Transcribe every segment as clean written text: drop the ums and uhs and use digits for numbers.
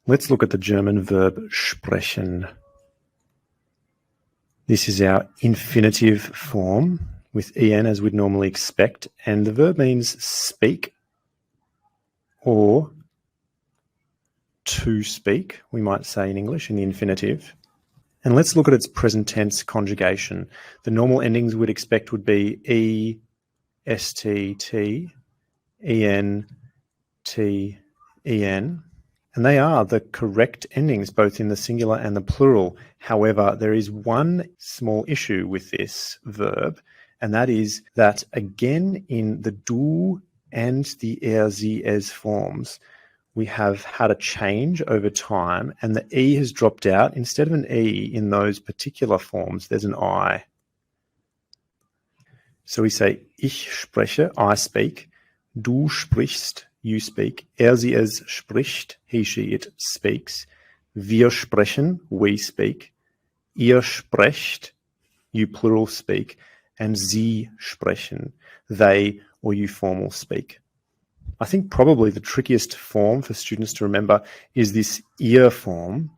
Let's look at the German verb sprechen. This is our infinitive form with en as we'd normally expect, and the verb means speak or to speak, we might say in English, in the infinitive. And let's look at its present tense conjugation. The normal endings we'd expect would be e, st, en, t, en. And they are the correct endings, both in the singular and the plural. However, there is one small issue with this verb, and that is that again in the du and the er, sie, es forms, we have had a change over time, and the e has dropped out. Instead of an e in those particular forms, there's an I. So we say, ich spreche, I speak, du sprichst, you speak, er, sie, es spricht, he, she, it speaks, wir sprechen, we speak, ihr sprecht, you plural speak, and sie sprechen, they or you formal speak. I think probably the trickiest form for students to remember is this ihr form,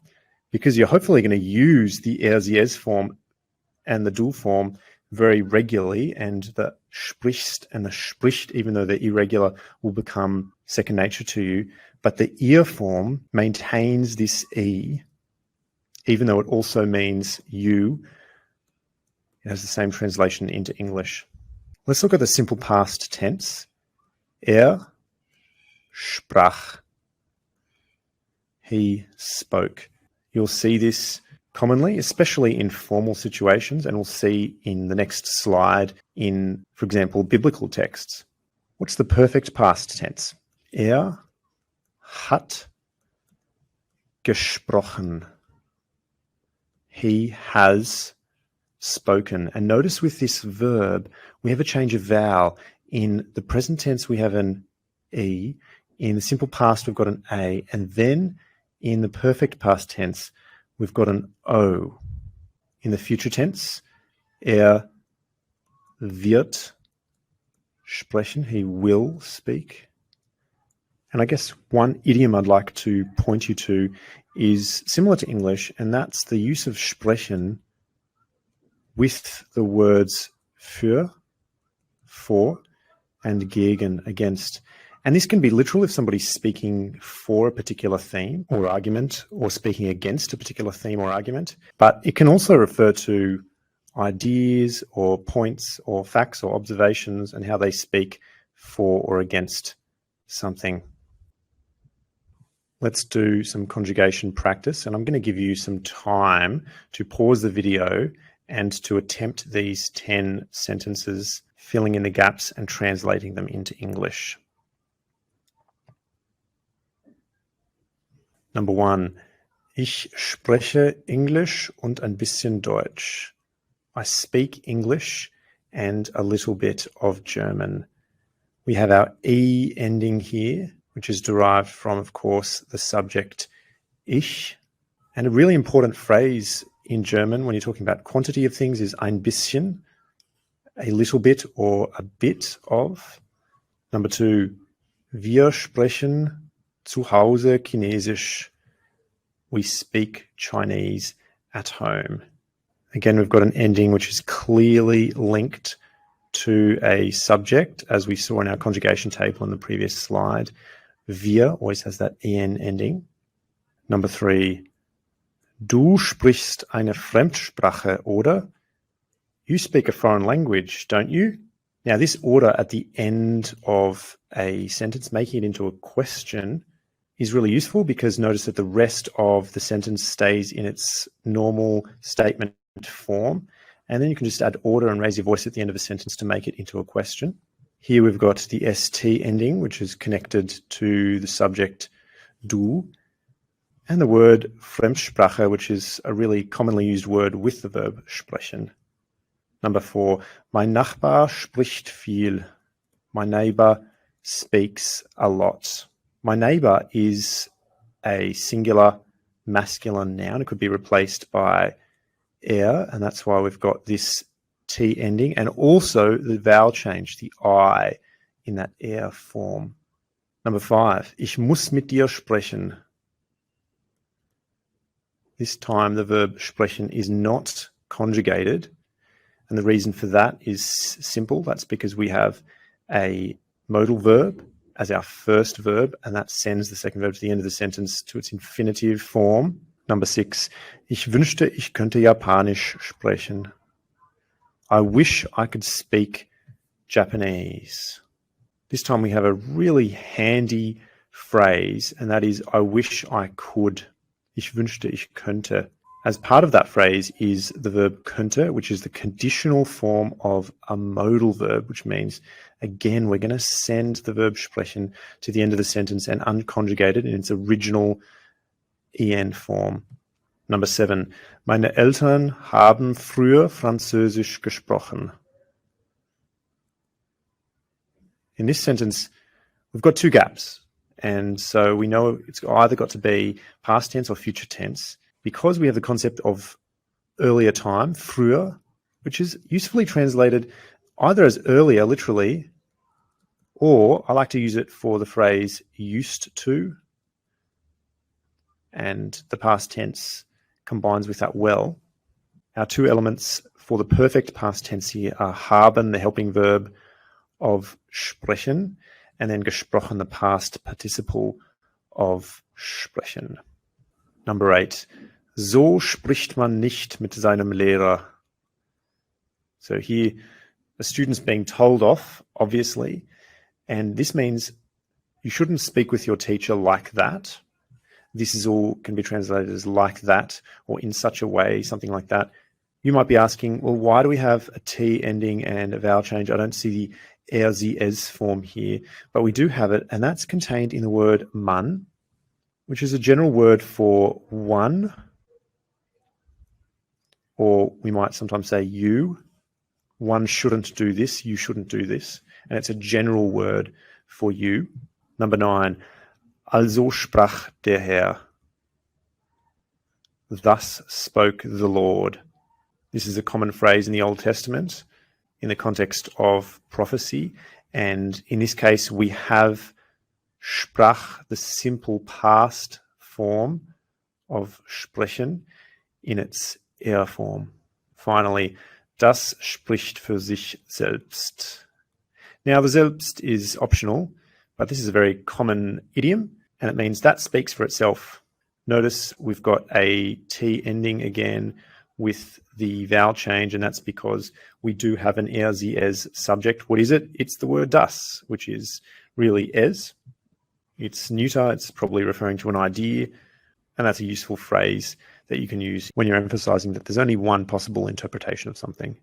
because you're hopefully going to use the er, sie, es form and the du form very regularly, and the sprichst and the spricht, even though they're irregular, will become second nature to you. But the ihr form maintains this e, even though it also means you. It has the same translation into English. Let's look at the simple past tense. Er sprach. He spoke. You'll see this commonly, especially in formal situations, and we'll see in the next slide in, for example, biblical texts. What's the perfect past tense? Er hat gesprochen. He has spoken. And notice with this verb, we have a change of vowel. In the present tense, we have an e. In the simple past, we've got an a. And then in the perfect past tense, we've got an o. In the future tense, er wird sprechen. He will speak. And I guess one idiom I'd like to point you to is similar to English, and that's the use of sprechen with the words für, for, and gegen, against. And this can be literal if somebody's speaking for a particular theme or argument, or speaking against a particular theme or argument. But it can also refer to ideas or points or facts or observations and how they speak for or against something. Let's do some conjugation practice, and I'm going to give you some time to pause the video and to attempt these 10 sentences, filling in the gaps and translating them into English. Number 1. Ich spreche Englisch und ein bisschen Deutsch. I speak English and a little bit of German. We have our E ending here, which is derived from, of course, the subject ich. And a really important phrase in German when you're talking about quantity of things is ein bisschen, a little bit or a bit of. Number 2, wir sprechen zu Hause Chinesisch. We speak Chinese at home. Again, we've got an ending which is clearly linked to a subject, as we saw in our conjugation table on the previous slide. Wir always has that en ending. Number 3, du sprichst eine Fremdsprache, oder? You speak a foreign language, don't you? Now, this order at the end of a sentence, making it into a question, is really useful because notice that the rest of the sentence stays in its normal statement form. And then you can just add order and raise your voice at the end of a sentence to make it into a question. Here we've got the st ending, which is connected to the subject du, and the word Fremdsprache, which is a really commonly used word with the verb sprechen. Number 4, mein Nachbar spricht viel. My neighbor speaks a lot. My neighbor is a singular masculine noun. It could be replaced by er, and that's why we've got this T ending, and also the vowel change, the I, in that er form. Number 5, ich muss mit dir sprechen. This time the verb sprechen is not conjugated. And the reason for that is simple. That's because we have a modal verb as our first verb, and that sends the second verb to the end of the sentence to its infinitive form. Number 6, ich wünschte, ich könnte Japanisch sprechen. I wish I could speak Japanese. This time we have a really handy phrase, and that is, I wish I could. Ich wünschte, ich könnte. As part of that phrase is the verb könnte, which is the conditional form of a modal verb, which means, again, we're going to send the verb sprechen to the end of the sentence and unconjugate it in its original en form. Number 7, meine Eltern haben früher Französisch gesprochen. In this sentence, we've got 2 gaps. And so we know it's either got to be past tense or future tense, because we have the concept of earlier time, früher, which is usefully translated either as earlier, literally, or I like to use it for the phrase used to, and the past tense combines with that well. Our 2 elements for the perfect past tense here are haben, the helping verb of sprechen, and then gesprochen, the past participle of sprechen. Number 8, so spricht man nicht mit seinem Lehrer. So here, the student's being told off, obviously, and this means you shouldn't speak with your teacher like that. This is all can be translated as like that, or in such a way, something like that. You might be asking, well, why do we have a T ending and a vowel change? I don't see the sie es form here, but we do have it, and that's contained in the word man, which is a general word for one, or we might sometimes say you. One shouldn't do this, you shouldn't do this, and it's a general word for you. Number 9, also sprach der Herr. Thus spoke the Lord. This is a common phrase in the Old Testament in the context of prophecy, and in this case we have sprach, the simple past form of sprechen, in its er form. Finally, das spricht für sich selbst. Now the selbst is optional, but this is a very common idiom, and it means that speaks for itself. Notice we've got a T ending again with the vowel change, and that's because we do have an er, sie, es subject. What is it? It's the word das, which is really es. It's neuter, it's probably referring to an idea, and that's a useful phrase that you can use when you're emphasizing that there's only one possible interpretation of something.